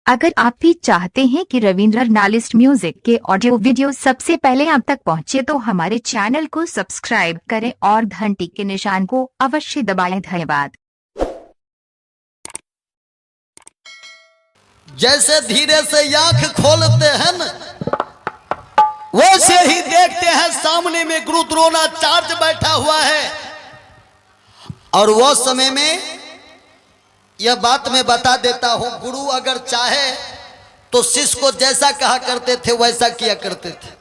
अगर आप भी चाहते हैं कि रविंद्र नालिस्ट म्यूजिक के ऑडियो वीडियो सबसे पहले आप तक पहुंचे तो हमारे चैनल को सब्सक्राइब करें और घंटी के निशान को अवश्य दबाएं। धन्यवाद। जैसे धीरे से आंख खोलते हैं न, वैसे ही देखते हैं सामने में गुरु द्रोणाचार्य बैठा हुआ है। और वो समय में यह बात मैं बता देता हूं, गुरु अगर चाहे तो शिष्य को जैसा कहा करते थे वैसा किया करते थे।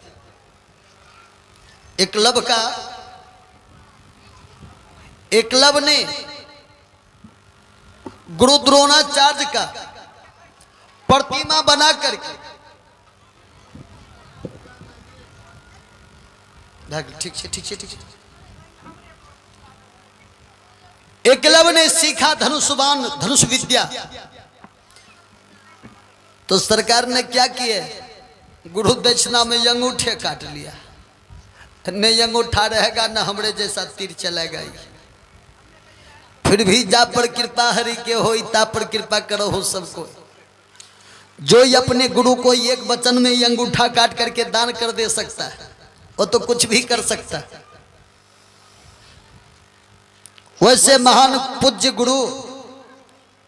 एकलव्य ने गुरु द्रोणाचार्य का प्रतिमा बना करके ठीक है। एकलव्य ने सीखा धनुष विद्या। तो सरकार ने क्या किया, गुरु दक्षिणा में अंगूठे काट लिया। नहीं अंगूठा रहेगा न हमरे जैसा तीर चलेगा। फिर भी जा पर कृपा हरि के हो, ता पर कृपा करो हो सबको। जो अपने गुरु को एक वचन में अंगूठा काट करके दान कर दे सकता है वो तो कुछ भी कर सकता है। वैसे महान पूज्य गुरु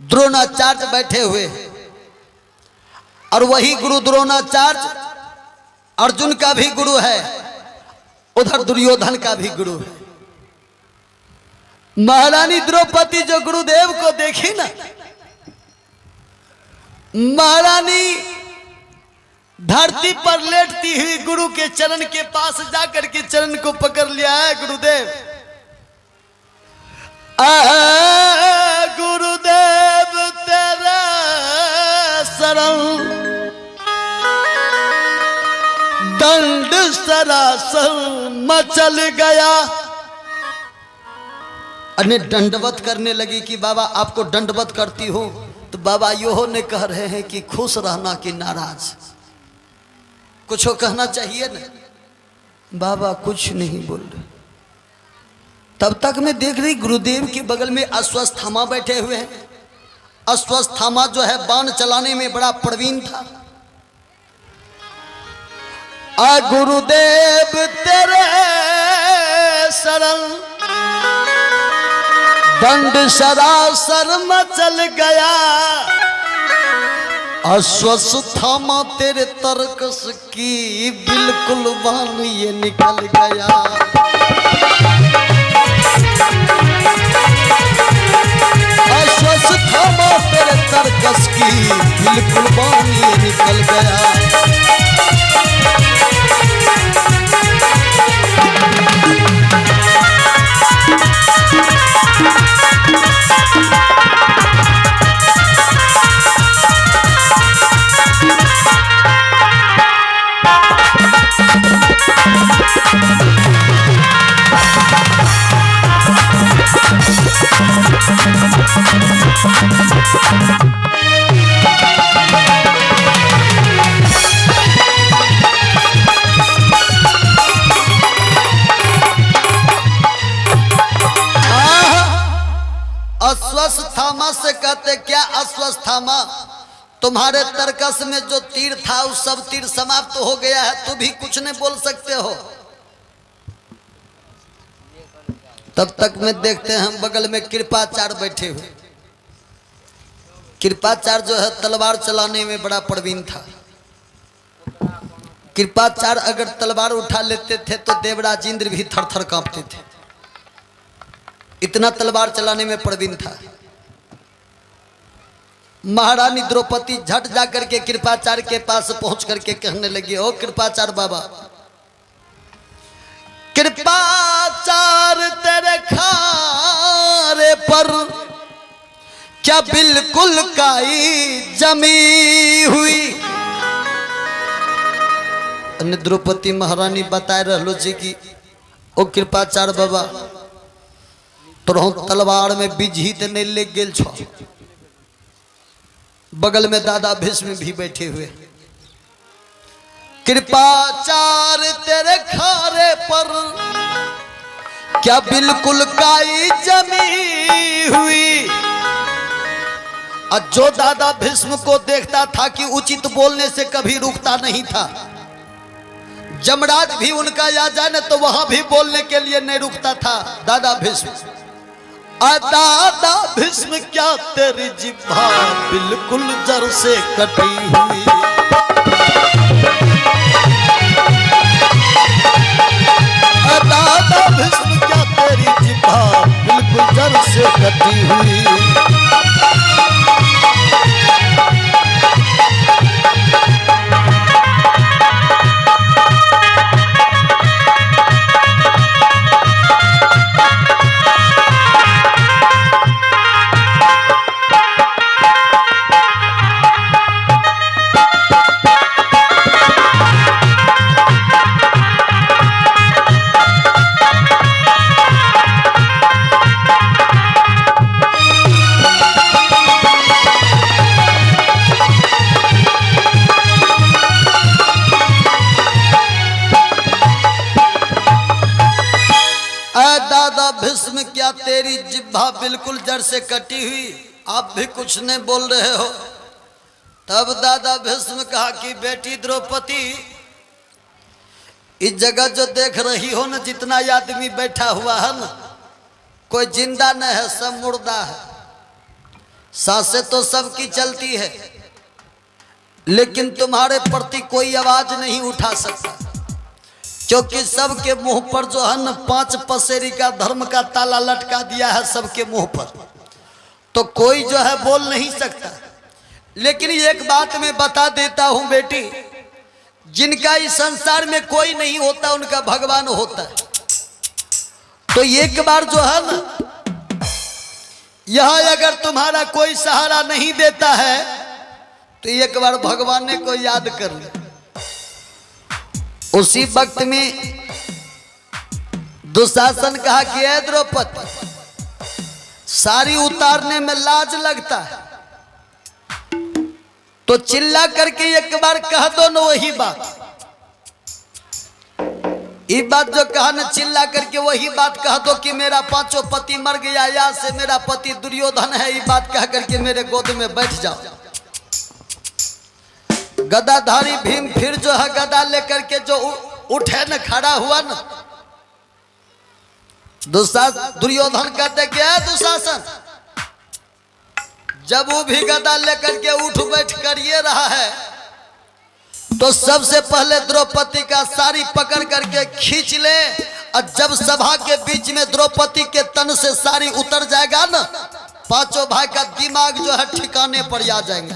द्रोणाचार्य बैठे हुए और वही गुरु द्रोणाचार्य अर्जुन का भी गुरु है, उधर दुर्योधन का भी गुरु है। महारानी द्रौपदी जो गुरुदेव को देखी ना, महारानी धरती पर लेटती हुई गुरु के चरण के पास जाकर के चरण को पकड़ लिया है। गुरुदेव गुरुदेव तेरा शरण दंड सरासर मचल गया। अने दंडवत करने लगी कि बाबा आपको दंडवत करती हूं। तो बाबा यो ने कह रहे हैं कि खुश रहना कि नाराज, कुछ कहना चाहिए ना। बाबा कुछ नहीं बोल रहे। तब तक मैं देख रही गुरुदेव के बगल में अश्वत्थामा बैठे हुए हैं। अश्वत्थामा जो है बाण चलाने में बड़ा प्रवीण था। आ गुरुदेव तेरे शरण दंड सरासर मचल गया। अश्वत्थामा तेरे तर्कस की बिल्कुल बाण ये निकल गया। अश्वत्थामा तेरे तर्कस की बिल्कुल बाण ये निकल गया। अश्वत्थामा से कहते क्या अश्वत्थामा, तुम्हारे तर्कस में जो तीर था वो सब तीर समाप्त हो गया है, तू भी कुछ नहीं बोल सकते हो। तब तक में देखते हैं बगल में कृपाचार्य बैठे हुए। कृपाचार्य जो है तलवार चलाने में बड़ा प्रवीण था। कृपाचार्य अगर तलवार उठा लेते थे तो देवराज इंद्र भी थर थर कांपते थे, इतना तलवार चलाने में प्रवीण था। महारानी द्रौपदी झट जाकर के कृपाचार्य के पास पहुंच करके कहने लगी, ओ कृपाचार्य बाबा, कृपाचार्य तेरे खारे पर क्या बिल्कुल काई जमी हुई। द्रौपदी महारानी बताए रहलो जी की ओ कृपाचार्य बाबा तोरो तलवार में बिजहित नहीं ले गेल छो। बगल में दादा भीष्म भी बैठे हुए। कृपाचार्य तेरे खारे पर क्या बिल्कुल काई जमी हुई। और जो दादा भीष्म को देखता था कि उचित बोलने से कभी रुकता नहीं था, जमराज भी उनका या जाने तो वहां भी बोलने के लिए नहीं रुकता था दादा भीष्म। दादा भीष्म क्या तेरी जिह्वा बिल्कुल जड़ से कटी हुई, दादा भीष्म क्या तेरी जिह्वा बिल्कुल जड़ से कटी हुई। दादा भीष्म क्या तेरी जिह्वा बिल्कुल जड़ से कटी हुई, आप भी कुछ नहीं बोल रहे हो। तब दादा भीष्म कहा कि बेटी द्रौपदी, इस जगह जो देख रही हो ना, जितना आदमी बैठा हुआ है ना, कोई जिंदा नहीं है, सब मुर्दा है। सांसें तो सबकी चलती है, लेकिन तुम्हारे प्रति कोई आवाज नहीं उठा सकता, क्योंकि सबके मुंह पर जो है न 5 पसेरी का धर्म का ताला लटका दिया है सबके मुंह पर, तो कोई जो है बोल नहीं सकता। लेकिन एक बात मैं बता देता हूं बेटी, जिनका इस संसार में कोई नहीं होता उनका भगवान होता है। तो एक बार जो है ना, यह अगर तुम्हारा कोई सहारा नहीं देता है तो एक बार भगवान को याद कर ले। उसी वक्त में दुशासन कहा कि ऐ द्रौपदी, साड़ी उतारने में लाज लगता है तो चिल्ला करके एक बार कह दो न वही बात। ये बात जो कहा न, चिल्ला करके वही बात कह दो कि मेरा 5 पति मर गया, या से मेरा पति दुर्योधन है, ये बात कह करके मेरे गोद में बैठ जाओ। गदाधारी भीम फिर जो है गदा लेकर के जो उठे न, खड़ा हुआ न, दुर्योधन कहते क्या दुशासन, जब वो भी गदा लेकर के उठ बैठ कर ये रहा है तो सबसे पहले द्रौपदी का साड़ी पकड़ करके खींच ले, और जब सभा के बीच में द्रौपदी के तन से साड़ी उतर जाएगा ना, 5 भाई का दिमाग जो है ठिकाने पर आ जाएंगे।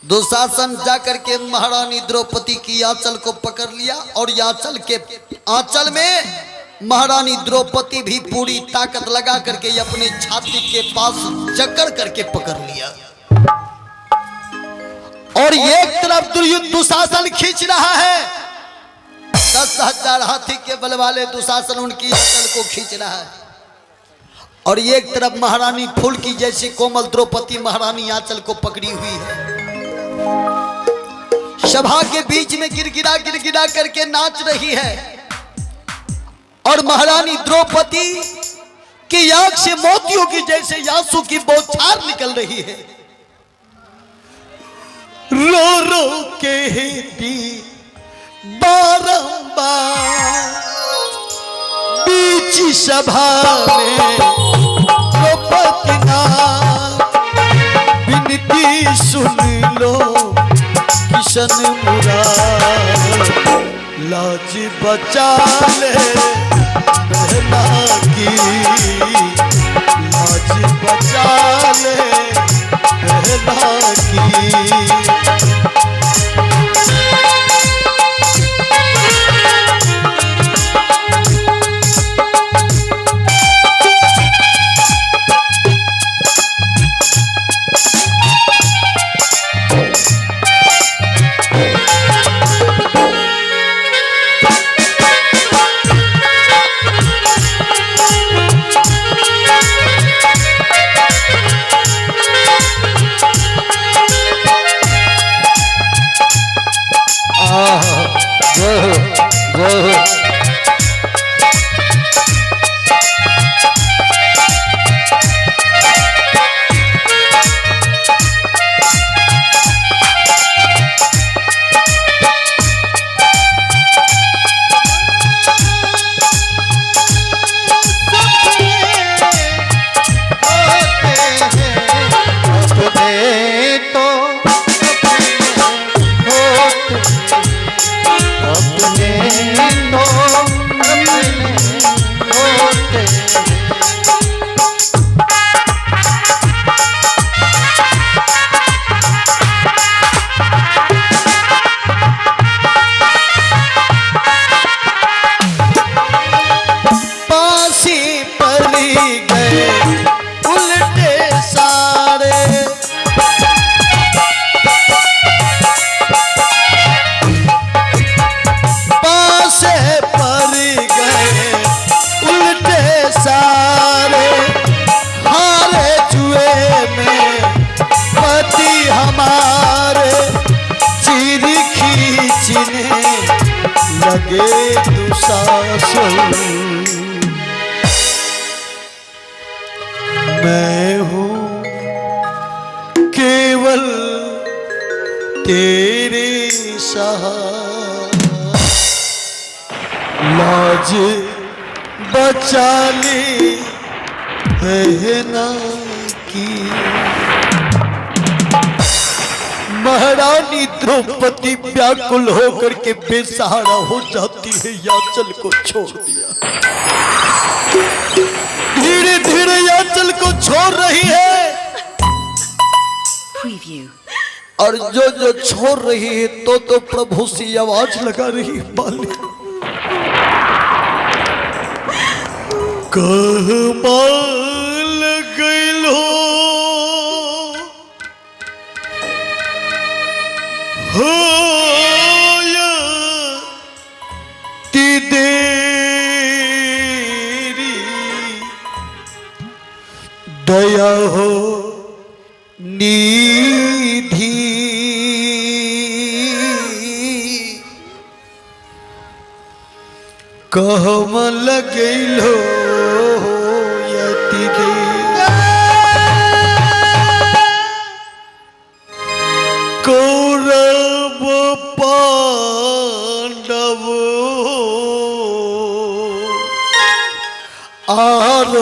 दुशासन जाकर के महारानी द्रौपदी की आंचल को पकड़ लिया, और आंचल में महारानी द्रौपदी भी पूरी ताकत लगा करके अपने छाती के पास जकड़ करके पकड़ लिया, और एक तरफ दुशासन खींच रहा है, 10,000 हाथी के बल वाले दुशासन उनकी आंचल को खींच रहा है, और एक तरफ महारानी फूल की जैसी कोमल द्रौपदी महारानी आंचल को पकड़ी हुई है। सभा के बीच में गिरगिरा गिरगिरा करके नाच रही है, और महारानी द्रौपदी की आंख से मोतियों की जैसे आंसू की बौछार निकल रही है। रो रो के हेती बारंबार बीच सभा में द्रौपदी विनती सुन लो किशन मुरार, लाज बचा ले बहना की, लाज बचा ले बहना की। हमारे चीर खींचने लगे दुशासन। मैं हूँ केवल तेरे सहारा, लाज बचा ले बहना की। महारानी द्रौपदी व्याकुल होकर के बेसहारा हो जाती है, याचल को छोड़ दिया। धीरे धीरे याचल को छोड़ रही है और जो जो छोड़ रही है तो प्रभु से आवाज लगा रही है, बाली कहमाल गइलो हो देरी दया हो निधि। कहमल गइलो यति दे कौरव पांडव आर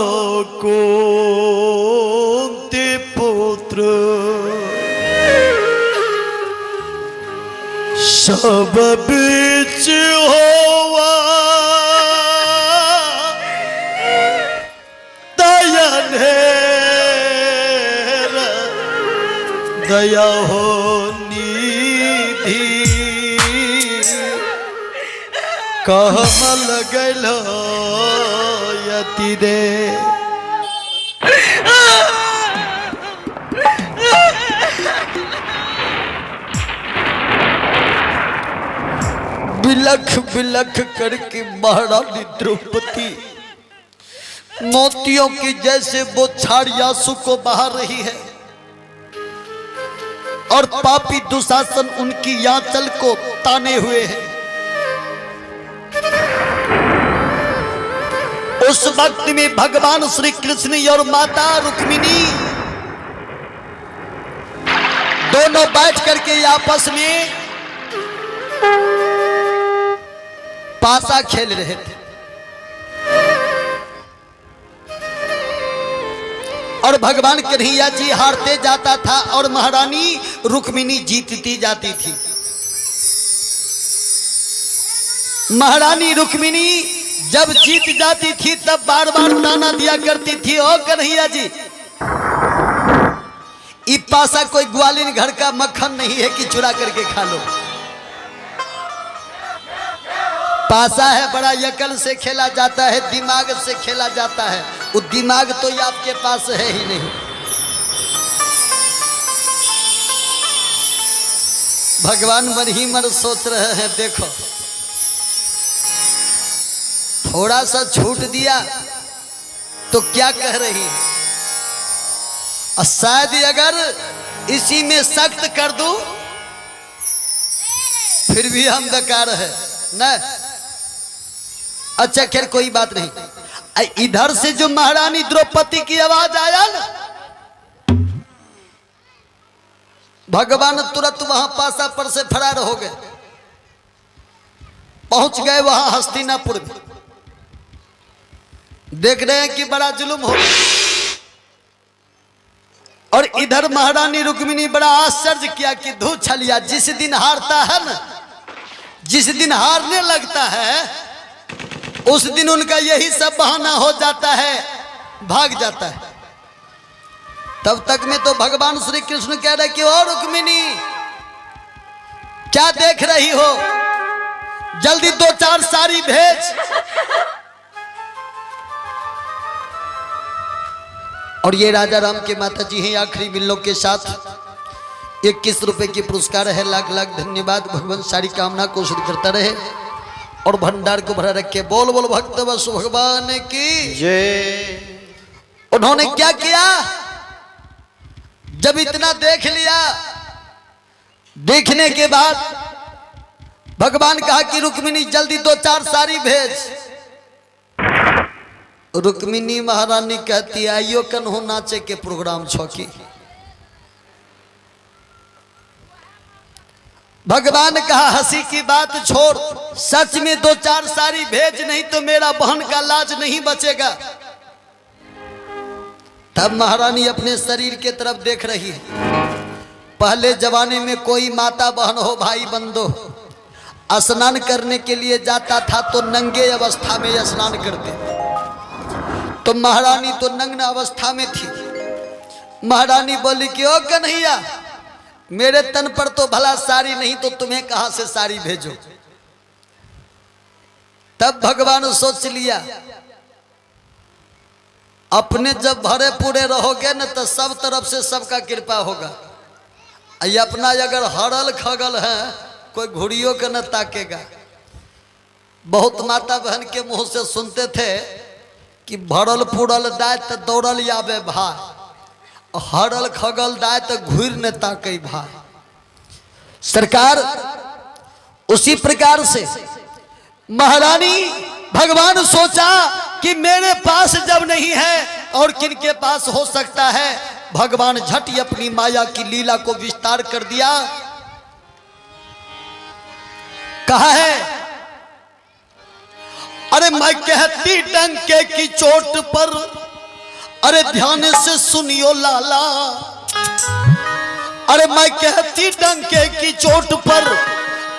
कुंती पुत्र सब बीच होवा दया हो निधि। कहमल गइलो यति दे बिलख बिलख करके महारानी द्रौपदी मोतियों की जैसे बौछार आंसू को बहा रही है और पापी दुशासन उनकी याचल को ताने हुए हैं। उस वक्त में भगवान श्री कृष्ण और माता रुक्मिणी दोनों बैठ करके आपस में पासा खेल रहे थे और भगवान कन्हैया जी हारते जाता था और महारानी रुक्मिणी जीतती जाती थी। महारानी रुक्मिणी जब जीत जाती थी तब बार बार ताना दिया करती थी, ओ कन्हैया जी ये पासा कोई ग्वालिन घर का मक्खन नहीं है कि चुरा करके खा लो। पासा है बड़ा यकल से खेला जाता है, दिमाग से खेला जाता है। वो दिमाग तो ये आपके पास है ही नहीं। भगवान मन ही मन सोच रहे हैं, देखो थोड़ा सा छूट दिया तो क्या कह रही है, और शायद अगर इसी में सख्त कर दूं फिर भी हम बेकार है न। अच्छा खैर कोई बात नहीं। इधर से जो महारानी द्रौपदी की आवाज आया ना, भगवान तुरंत वहां पासा पर से फरार हो गए, पहुंच गए वहां हस्तिनापुर में। देख रहे हैं कि बड़ा जुल्म हो गया। और इधर महारानी रुक्मिणी बड़ा आश्चर्य किया कि धू छलिया, जिस दिन हारता है ना, जिस दिन हारने लगता है उस दिन उनका यही सब बहाना हो जाता है, भाग जाता है। तब तक में तो भगवान श्री कृष्ण कह रहे कि ओ रुक्मिणी क्या देख रही हो, जल्दी 2-4 साड़ी भेज। और ये राजा राम के माता जी हैं आखिरी बिल्लों के साथ 21 रुपए की पुरस्कार है। लाख लाख धन्यवाद। भगवान सारी कामना को सिद्ध करता रहे और भंडार को भरा रखे। बोल बोल भक्त बस भगवान की जय। उन्होंने क्या किया, जब इतना देख लिया देखने के बाद भगवान कहा कि रुक्मिणी जल्दी 2-4 साड़ी भेज। रुक्मिणी महारानी कहती आइयो कन्हो नाचे के प्रोग्राम छौकी। भगवान कहा हंसी की बात छोड़, सच में 2-4 साड़ी भेज, नहीं तो मेरा बहन का लाज नहीं बचेगा। तब महारानी अपने शरीर के तरफ देख रही है। पहले जमाने में कोई माता बहन हो, भाई बंदो, स्नान करने के लिए जाता था तो नंगे अवस्था में स्नान करते। तो महारानी तो नग्न अवस्था में थी। महारानी बोली कि ओ कन्हैया, मेरे तन पर तो भला साड़ी नहीं, तो तुम्हें कहां से साड़ी भेजो। तब भगवान सोच लिया, अपने जब भरे पूरे रहोगे न तो सब तरफ से सबका कृपा होगा। ये अपना अगर हरल खगल है, कोई घुड़ियों के न ताकेगा। बहुत माता बहन के मुंह से सुनते थे कि भरल पूरल दाय तो दौड़ल याबे भाई, हरल खगल दाय तो घूर न ताके भाई। सरकार उसी प्रकार से महारानी भगवान सोचा कि मेरे पास जब नहीं है और किनके पास हो सकता है। भगवान झट ही अपनी माया की लीला को विस्तार कर दिया। कहा है, अरे मैं कहती डंके की चोट पर, अरे ध्यान से सुनियो लाला। अरे मैं कहती डंके की चोट पर,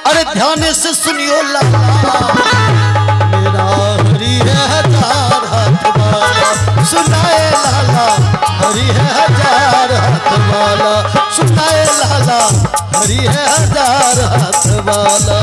अरे ध्यान से सुनियो लाला। मेरा हरि है 1000 हाथ वाला, सुनाए लाला। हरि है 1000 हाथ वाला, सुनाए लाला। हरि है 1000 हाथ वाला।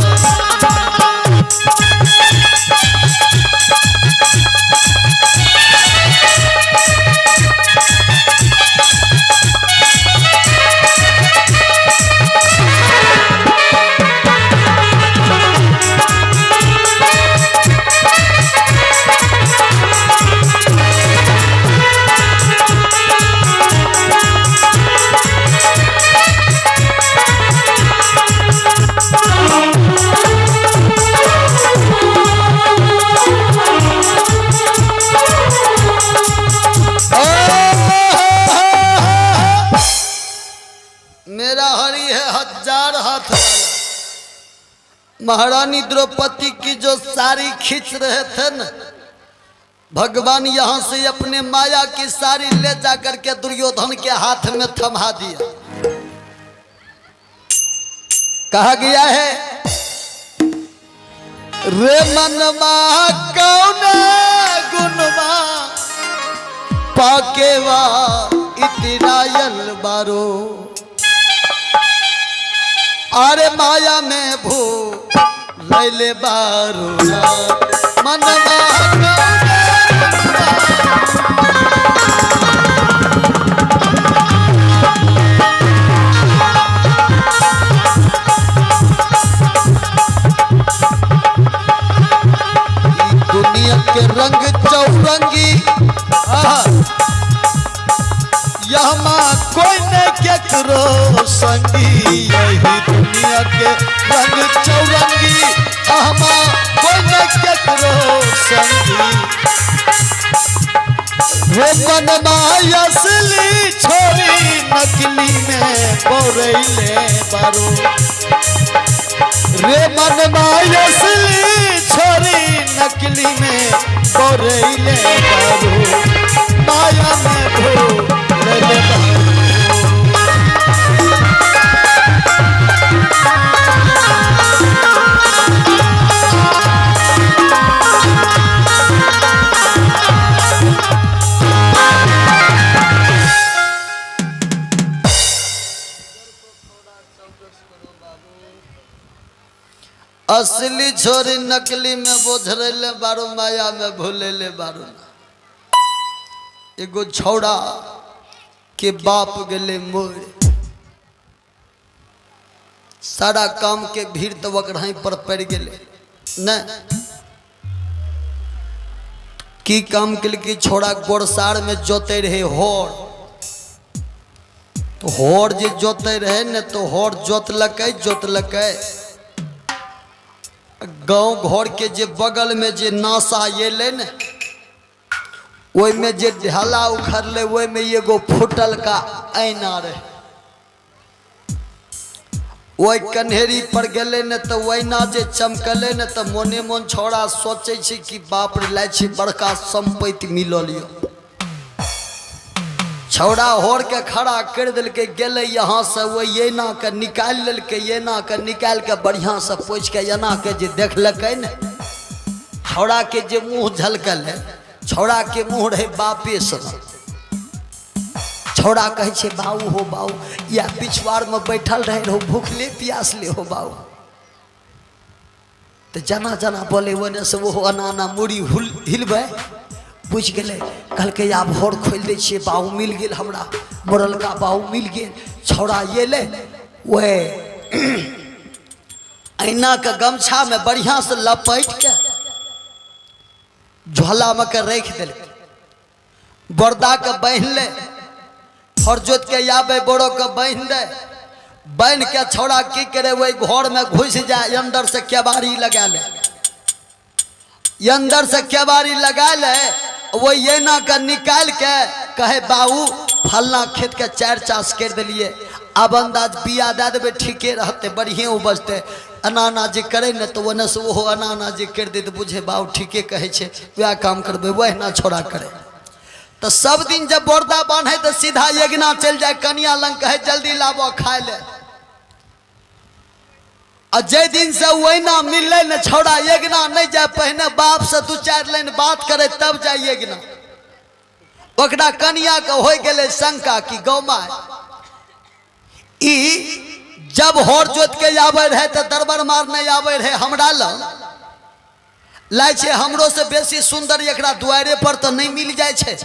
महारानी द्रौपदी की जो साड़ी खींच रहे थे न, भगवान यहां से अपने माया की साड़ी ले जाकर के दुर्योधन के हाथ में थमा दिया। कहा गया है, रे मनवा कौन गुनवा पाकेवा इतरायल बारो। अरे माया में भू लैले बारू मनवा दुनिया के रंग चौरंगी, यहाँ कोई न केकरो संगी। यही दुनिया के रंग चौरंगी, हमा कोई न केकरो संगी। वो मनवा असली छोरी नकली में बोरैले बारो। रे मनवा असली छोरी नकली में बोरैले बारो। माया में भो ले बारो। असली छोरी नकली में बोझरेले बारू, माया में भूलेले बारू। एगो छौड़ा के बाप गेले मोर, सारा काम के भीड़ तो वकरहीं पर पड़ गेले न। की काम के लिए छोड़ा गोरसार में जोते रहे होर। तो हर जे जोते रहे न तो हर जोतलक गांव घर के जे बगल में जे नासा एले न ओई में जे ढाला उखड़ले ओई में एगो फुटल का ऐना रहे। ओई कन्हेरी पर गेले न तो ओइना जे चमकले न तो मोने मन छोड़ा सोचे छी कि बाप रे लाई छी बड़का संपत्ति मिलल यो। छौड़ा होड़ के खड़ा कर दिल के गेले यहाँ से वो एना के निकाल लेल के एना के निकाल के बढ़िया से पोछ के एना के जे देखलक न छौड़ा के जे मुंह झलकल है छौड़ा के मुंह रहे बापे से। छौड़ा कहे छे बाऊ हो बाऊ या पिछवाड़ में बैठल रहे रहो भूखले प्यासले हो बाऊ। तो जना जना बोले वने से वो अनाना मुड़ी हिलबे बुझ गए। कल के आप होड़ खोल दे छे बाऊ मिल गेल हमरा मोरल का बाऊ मिल गेल। छौड़ा ये ले वे ऐना के गमछा में बढ़िया से लपेट के झोला में के रख दिल बरदा के बांध ले और जोत के आबे बोरो के बांध के छौड़ा की करे वही घर में घुस जाए अंदर से केबाड़ी लगा ले अंदर से केबाड़ी लगा ले वो ये ना का निकाल के कहे बाऊ फलना खेत के 4 चास कर दिलिए अब अंदाज बिया दे देवे ठीके रहते बढ़िया उपजते अनाना जे करे न तो वने से वो अनाना जे कर दे तो बुझे बाऊ ठीके कहे छे वह काम करबे वह ना छोड़ा करे। तो सब दिन जब बोरदा बांधे तो सीधा यज्ञना चल जाए कनिया लंग कहे जल्दी लाबो खाए ले। और जे दिन से वहीना मिले न छौड़ा यज्ञना नहीं जाए पहने बाप से 2-4 लाइन बात करे तब जाए यज्ञना। ओकरा कनिया के हो गए शंका की गौमा जब होर जोत के आवे रहे तो दरबार मार नहीं आवे रहे हमरा लाई छे हमरो से बेसी सुंदर एकरा द्वारे पर तो नहीं मिल जाए छे।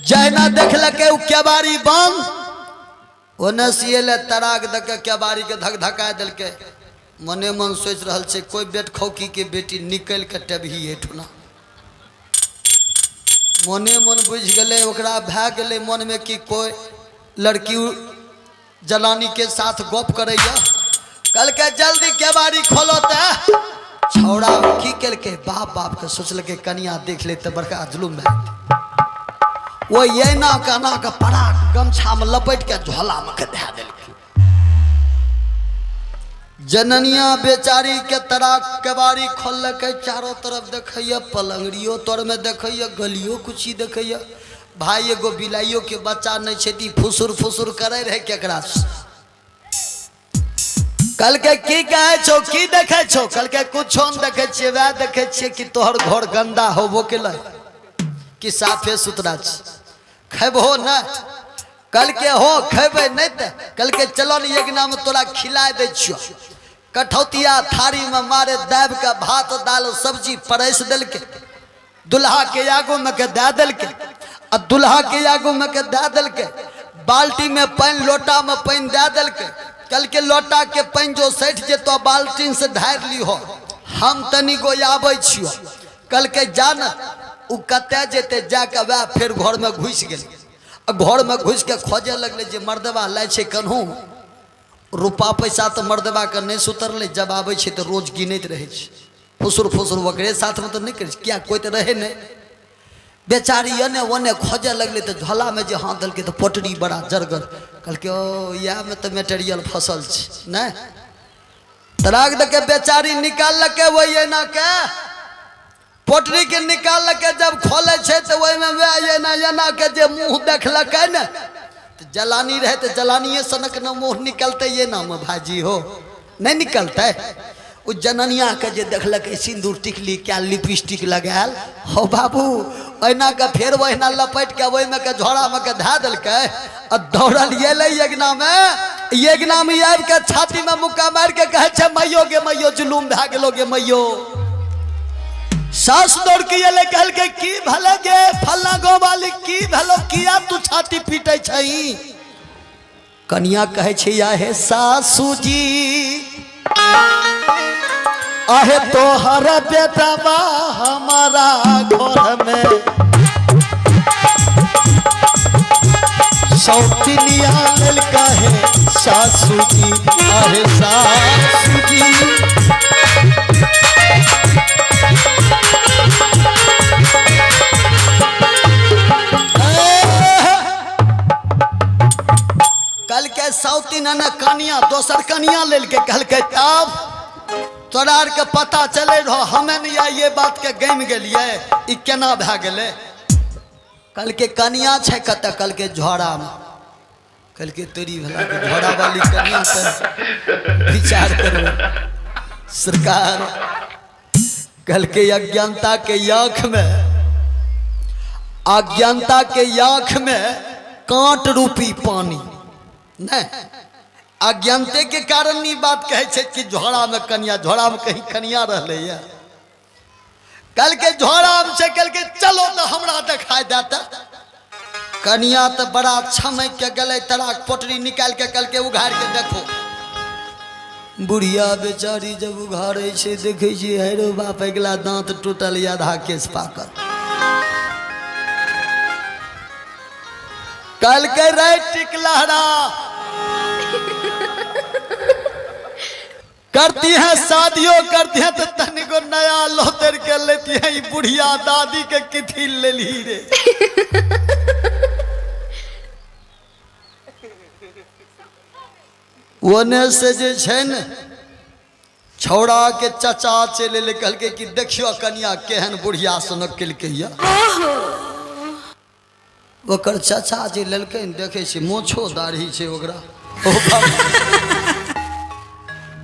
जहना देखलके उ केबाड़ी बंद ओने सिएले तराग दे के केबाड़ी के धक धका दिल के मने मन सोच रहल छे कोई बेट खौकी के बेटी निकल के टबही हेठुना मने मन बुझ गले ओकरा भै गले मन में कि कोई लड़की जलानी के साथ गप करैया। कल के जल्दी केबाड़ी खोलो ते छौड़ा की कल के बाप के सोचल के कनिया देख ले तो बड़का जुलुम है वो ये ना काना का पड़ा गमछा में लपेट के झोला में के दे दिल। जननिया बेचारी के तरह केबाड़ी खोल के चारों तरफ देखैया पलंगड़ियों तोर में देखैया गलियों कुछ देखैया भाई एगो बिलाइयो के बच्चा नहीं छेती फुसुर फुसुर करे रहे केकरा कल के की कहे छो की देखे छो कल के कुछ देखे छे वह देखे छे कि तोहर घर गंदा होबो के कि साफे सुथरा खेबो न कल के हो खेबे नहीं तो कल के चलो न यज्ञना में तोरा खिला दे छियो। कठौतिया थारी में मारे दाब के भात दाल सब्जी परस दिल के दुल्हा के आगू में के दे दिल के और दुल्हा के आगू में के दे दिल के बाल्टी में पानी लोटा में पानी दे दिल के कल के लोटा के पानी जो सैठ जे तो बाल्टी से ढार ली हो हम तनी गो आबे छियो। कल के जान उ कते जेते जाके वह फिर घर में घुस गए घर में घुस के खोजे लगले जे मर्दबा लाई छे कन्हू रुपा पैसा तो मर्दबा के नहीं सुतरले जब आबे छे तो रोज गिनत रहे छे फुसुर फुसुर वकरे साथ में तो नहीं करे क्या कोई तो रहे नहीं बेचारी एने ओने खोजे लगले तो झोला में जे हाथ दल के तो पोटरी बड़ा जरगर कल के ओ या में तो मटेरियल फसल छे न तराग दे के बेचारी निकाल लके वो ये ना के पोटरी के निकाल के जब खोले छे तो वही में वे ये ना के जे मुंह देखलक न तो जलानी रहे तो जलानिए सनक न मुंह निकलते ये नाम भाजी हो नहीं निकलते उ जननिया के जे देखलक सिंदूर टिकली क्या लिपस्टिक लगायल हो बाबू ओना के फेर ओना लपेट के ओहि में के झोड़ा में के धा देलकै और दौड़ल एलै यज्ञना में आबि के छाती में मुक्का मार के कहे छे मैयो जुलूम भए गेलो गे मैयो। सास दौड़ के एले कहल के की भले गे फल्ला गाँव वाली की भलो किया तू छाती पीटे छही। कन्या कहे छे या हे सासू जी आहे तोहर बेटा बा हमारा घर में सौतिनिया ललका है सासू जी आहे सासू जी। कल के सौतिन ने कनिया दोसर कनिया लेल के कल के तब तोरा आर के पता चले रहो हमें नहीं ये बात के गम गेलिए ई केना भए गेले। कल के कनिया छै कत कल के झोड़ा में कल के तोरी भला के झोड़ा वाली कनिया पर विचार करो सरकार। कल के अज्ञानता के आंख में अज्ञानता के आंख में कांट रूपी पानी नहीं अज्ञानते के कारण नहीं बात कहे छे कि झोड़ा में कनिया झोड़ा में कहीं कनिया रहले है। कल के झोड़ा में से कल के चलो तो हमरा दिखाई देता कनिया तो बड़ा छमक के गले तराक पोटरी निकाल के कल के उघाड़ के देखो। बुढ़िया बेचारी जब उघाड़े छे देखे छी हेरो बाप अगला दांत टूटल आधा केस पाकल। कल के रे टिकलहरा करती है शादियों करती है तो तनिको नया लोतर के लेती है बुढ़िया दादी के किथी ले ली रे। ओने से जे छै ने छौड़ा के चाचा चले ले कहल के कि देखियो कनिया केहन बुढ़िया सनक केलके या ओकर चाचा जे लेलकै देखे छै मोछो दाढ़ी छै ओकरा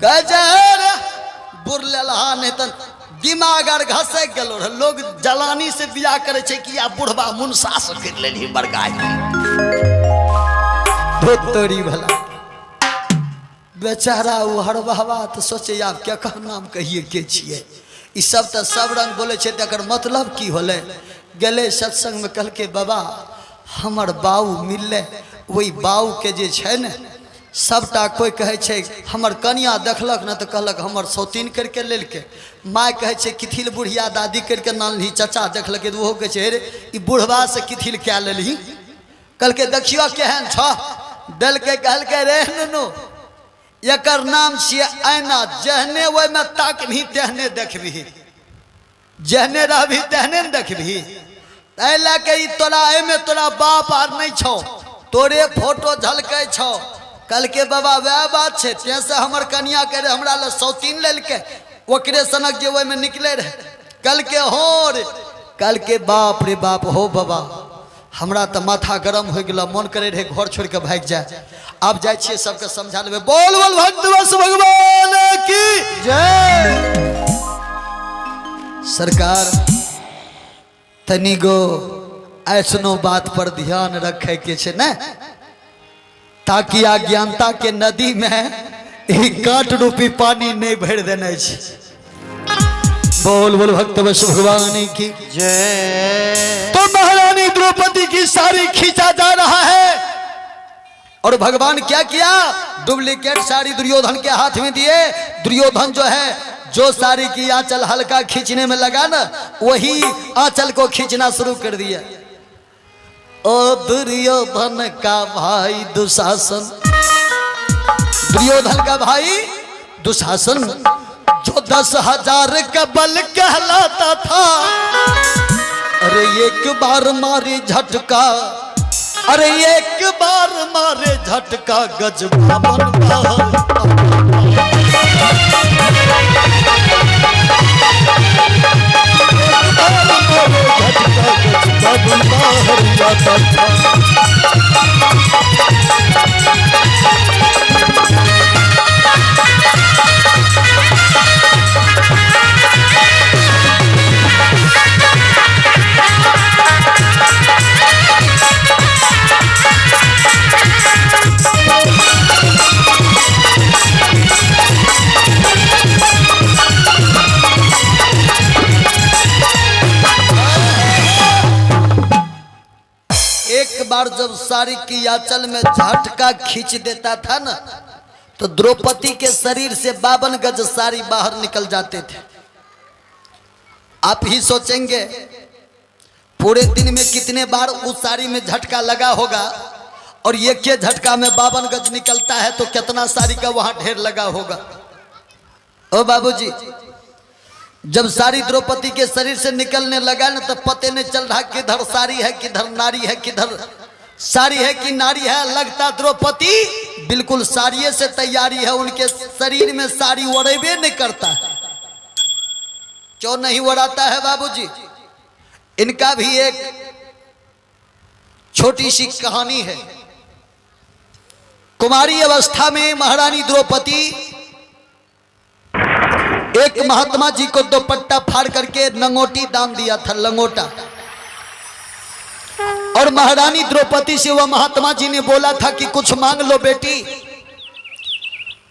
गजर बुरलेलहा नहीं तो दिमाग आर घसे गेलो रह। लोग जलानी से बियाह करे छे कि या बुढ़बा मुनसा से कर लेली बरगाई धोतरी भला बेचारा वो हड़बहवा तो सोचे आप क्या कह नाम कहिए के छिए ई सब तो सब रंग बोले छे तकर मतलब की होले। गेले सत्संग में कहल के बाबा हमर बाऊ मिलले वही बाऊ के जे छै ने सबटा कोई कहे छे हमर कनिया देखलक ना तो कहलक हमर सौतीन करके लेल के माय कहे छे किथिल बुढ़िया दादी करके नानली चाचा देखलक तो वो कहे छे रे ई बुढ़वा से किथिल क्या लेली कल के देखियो केहन छ दल के कहल के रे नुनु एकर नाम छिए ऐना जहने ओय में ताक भी तेहने देखबी जहने रहबी तेहने देखबी तै लके ई तोरा ए में तोरा बाप आर नहीं छौ तोरे फोटो झलकै छौ। कल के बाबा वह बात है तैसे हमर कनिया करे हमरा ल सौतीन लेल के ओकरे सनक जे ओय में निकले रहे। कल के होर कल के बाप रे बाप हो बाबा हमरा तो माथा गरम हो गया मन करे रहे घर छोड़ के भाग जाए। अब जाए छे सबके समझा लेबे बोल बोल भक्त भगवान की जय। सरकार तनिगो ऐसनो बात पर ध्यान रखे के छे ना ताकि अज्ञानता के नदी में एक कांट रूपी पानी नहीं भर देना छे। बोल बोल भक्त भगवान की जय। तो महारानी द्रौपदी की साड़ी खींचा जा रहा है और भगवान क्या किया डुप्लीकेट साड़ी दुर्योधन के हाथ में दिए। दुर्योधन जो है जो साड़ी की आंचल हल्का खींचने में लगा ना वही आंचल को खींचना शुरू कर दिया। ओ दुर्योधन का भाई दुशासन दुर्योधन का भाई दुशासन जो 10,000 का बल कहलाता था अरे एक बार मारे झटका अरे एक बार मारे झटका गजबा बनता बार जब साड़ी की आंचल में झटका खींच देता था ना तो द्रौपदी के शरीर से 52 गज साड़ी बाहर निकल जाते थे। आप ही सोचेंगे पूरे दिन में कितने बार उस साड़ी में झटका लगा होगा और ये के झटका में 52 गज निकलता है तो कितना साड़ी का वहां ढेर लगा होगा। ओ बाबूजी, जब साड़ी द्रौपदी के शरीर से निकलने लगा ना तो पते नहीं चल रहा किधर साड़ी है किधर नारी है, किधर साड़ी है कि नारी है। लगता द्रौपदी बिल्कुल साड़िये से तैयारी है, उनके शरीर में साड़ी ओढ़ेबे नहीं करता है। क्यों नहीं ओढ़ाता है बाबूजी? इनका भी एक छोटी सी कहानी है। कुमारी अवस्था में महारानी द्रौपदी एक महात्मा जी को दुपट्टा फाड़ करके लंगोटी दान दिया था, लंगोटा। और महारानी द्रौपदी से वह महात्मा जी ने बोला था कि कुछ मांग लो बेटी।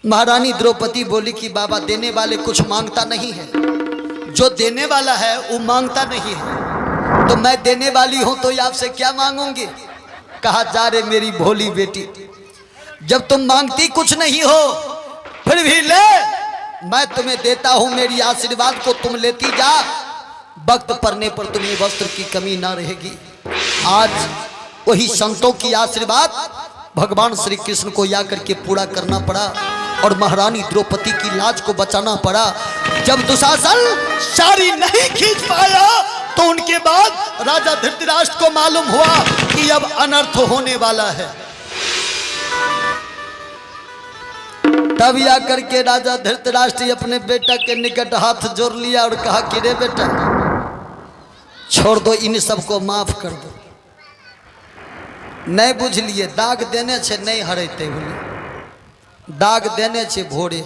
महारानी द्रौपदी बोली कि बाबा देने वाले कुछ मांगता नहीं है, जो देने वाला है वो मांगता नहीं है, तो मैं देने वाली हूं तो आपसे क्या मांगूंगी। कहा जा रे मेरी भोली बेटी, जब तुम मांगती कुछ नहीं हो फिर भी ले, मैं तुम्हें देता हूं मेरी आशीर्वाद को तुम लेती जा, वक्त पड़ने पर तुम्हें वस्त्र की कमी ना रहेगी। आज वही संतों की आशीर्वाद भगवान श्री कृष्ण को या करके पूरा करना पड़ा और महारानी द्रौपदी की लाज को बचाना पड़ा। जब दुशासन साड़ी नहीं खींच पाया तो उनके बाद राजा धृतराष्ट्र को मालूम हुआ कि अब अनर्थ होने वाला है। तब या करके राजा धृतराष्ट्र अपने बेटा के निकट हाथ जोड़ लिया और कहा कि रे बेटा छोड़ दो, इन सबको माफ कर दो। नहीं बुझलिए, दाग देने छे नहीं हरेते बोले, दाग देने छे भोरे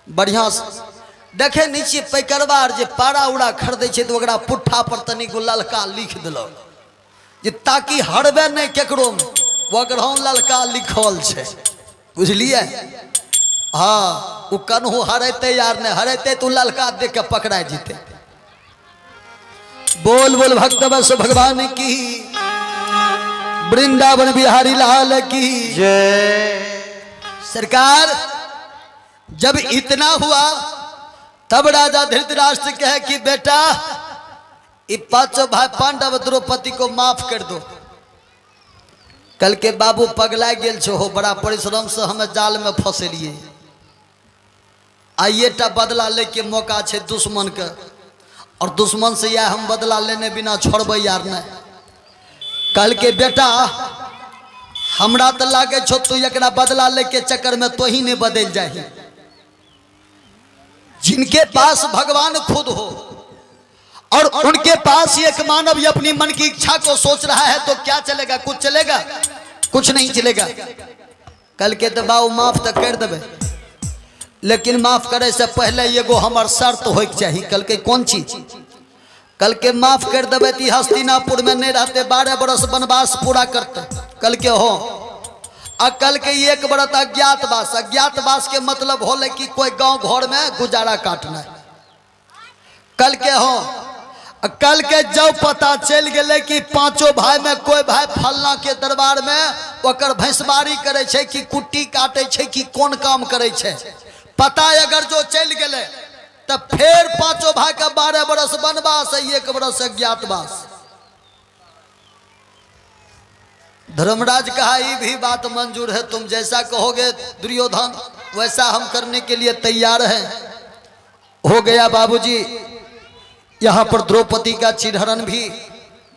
बढ़िया देखे नीचे पैकरबार जे पारा उड़ा खरीदे छे तो ओकरा पुट्ठा पर तनी गो ललका लिख दिलो जे ताकि हरबे नहीं केकरो में, ओकरा ललका लिखल छे, बुझलिए। हाँ, वो कन्हू हरेते यार नहीं हरेते तो ललका देख के पकड़ा जीते। बोल बोल भक्त बस भगवान की, वृंदावन बिहारी लाल की जय। सरकार जब इतना हुआ तब राजा धृतराष्ट्र कहे कि बेटा ये पांचों भाई पांडव द्रौपदी को माफ कर दो। कल के बाबू पगला गेल छो हो, बड़ा परिश्रम से हमें जाल में फंसलिए, आइए टा बदला लेके मौका छे दुश्मन के, और दुश्मन से यह हम बदला लेने बिना छोड़बै यार नहीं। कल के बेटा हमरा तो लागे छो तू एकरा बदला लेके चक्कर में तो ही नहीं बदल जाही। जिनके पास भगवान खुद हो और उनके पास एक मानव अपनी मन की इच्छा को सोच रहा है तो क्या चलेगा? कुछ चलेगा? कुछ नहीं चलेगा। कल के तो बाबू माफ तो कर देवे, लेकिन माफ करे से पहले एगो हमार शर्त हो चाहिए। कल के कौन चीज? कल के माफ कर देवे ती हस्तिनापुर में नहीं रहते, 12 बरस वनवास पूरा करते। कल के हो और कल के 1 बरस अज्ञातवास। अज्ञातवास के मतलब हो कि कोई गांव घर में गुजारा काटना है। कल के हो कल के जब पता चल गए कि पांचों भाई में कोई भाई फलना के दरबार में ओकर भैंसबारी करे छे कि कुट्टी काटे छे कि कौन काम करे छे, पता अगर जो चल गए तब फिर पांचों भाई का 12 बरस वनवास, 1 बरस अज्ञातवास। धर्मराज कहा ये भी बात मंजूर है, तुम जैसा कहोगे दुर्योधन वैसा हम करने के लिए तैयार हैं। हो गया बाबूजी। यहाँ पर द्रौपदी का चिरहरण भी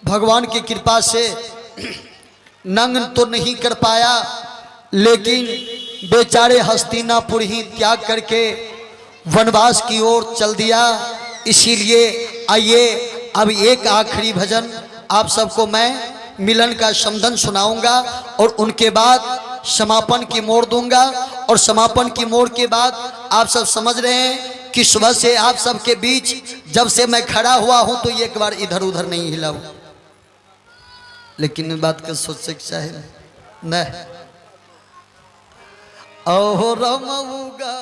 भगवान की कृपा से नंग तो नहीं कर पाया, लेकिन बेचारे हस्तिनापुर ही त्याग करके वनवास की ओर चल दिया। इसीलिए आइए अब एक आखिरी भजन आप सबको मैं मिलन का समधन सुनाऊंगा और उनके बाद समापन की मोड़ दूंगा। और समापन की मोड़ के बाद आप सब समझ रहे हैं कि सुबह से आप सबके बीच जब से मैं खड़ा हुआ हूं तो एक बार इधर उधर नहीं हिला हूं, लेकिन बात का सोच से चाहिए न। ओहो रमऊगा